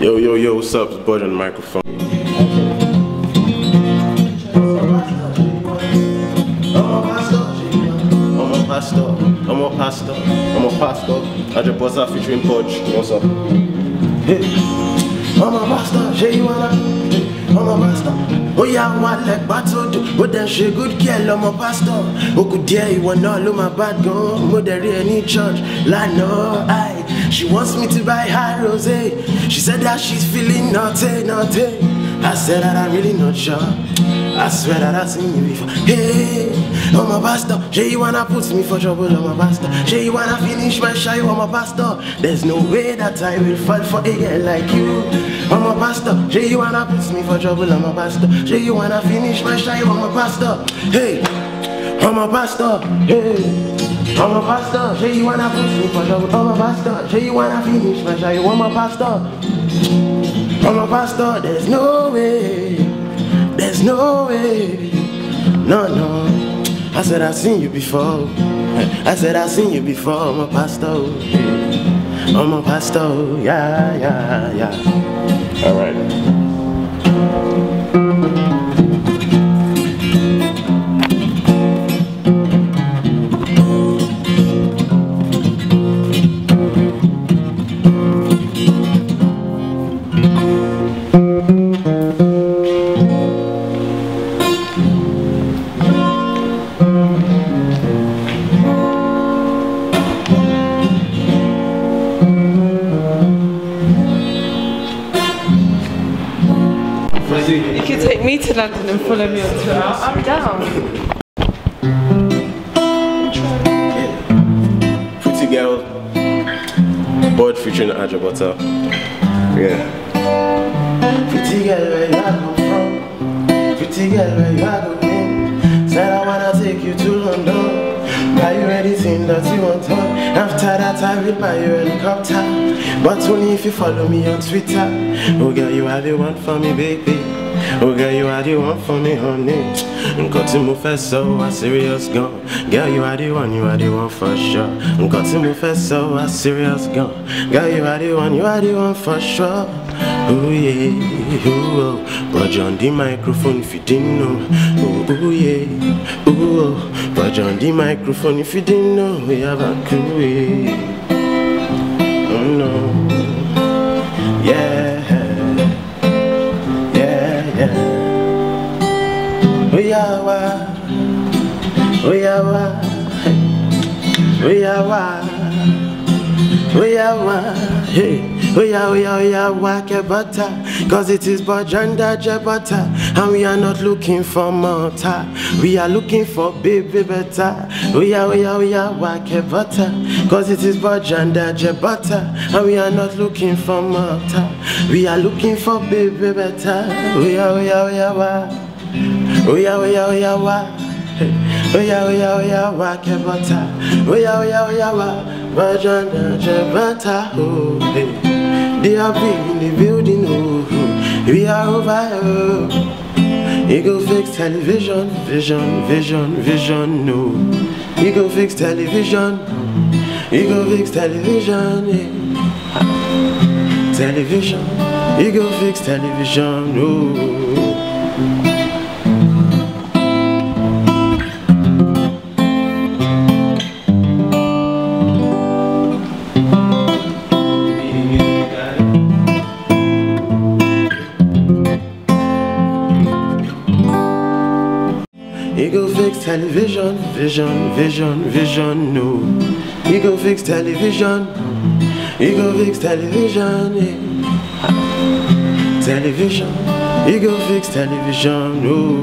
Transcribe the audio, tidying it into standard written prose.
Yo, what's up? It's BOJ on the microphone. I'm a pastor. Adre Bossa featuring BOJ. What's up? Hey. I'm a pastor, say you wanna. I'm a pastor. Oh yeah, I want like battle, but then she good girl. I'm a pastor. Oh good dear, you want all of my bad gun. Mother any church, like no, she wants me to buy her rose. She said that she's feeling naughty. I said that I'm really not sure. I swear that I've seen you before. Hey, I'm a pastor. Say you wanna put me for trouble, I'm a pastor. Say you wanna finish my shy, I'm a pastor. There's no way that I will fall for a girl like you. I'm a pastor. Say you wanna put me for trouble, I'm a pastor. Say you wanna finish my shy, I'm a pastor. Hey, I'm a pastor. Hey, I'm a pastor. Say you wanna put me for trouble, I'm a pastor. Say you wanna finish my shy, I'm a pastor. I'm a pastor. There's no way. There's no way, no. I said I've seen you before. I said I've seen you before. I'm a pastor. I'm a pastor. Yeah. All right. You can take me to London and follow me on tour. I'm down. Pretty girl, BOJ featuring Adre Bossa. Yeah. Pretty girl, where you are come from? Pretty girl, where you are going? Said I wanna take you to London. Buy you anything that you want on. After that I will buy you a helicopter, but only if you follow me on Twitter. Oh girl, you are the one for me, baby. Oh girl, you are the one for me, honey. Got to move fast, so I serious gone. Girl, you are the one for sure. Got to move fast, so I serious gone. Girl, you are the one for sure. Oh yeah, oh, BOJ on the microphone if you didn't know. Oh yeah, oh, BOJ on the microphone if you didn't know. We have a crew, yeah. Oh no, yeah. We are hey. We are wake butter, cause it is BOJ and DRB, and we are not looking for mortar. We are looking for baby better. We are wake butter, cause it is BOJ and DRB, and we are not looking for mortar. We are looking for baby better. We are wake butter. We are BOJ and DRB, oh hey. DRB in the building, oh, we are over here. You go fix television, vision, no. You go fix television, yeah. Television, you go fix television, no. You go fix television, vision, no. You go fix television, yeah. Television, you go fix television, no.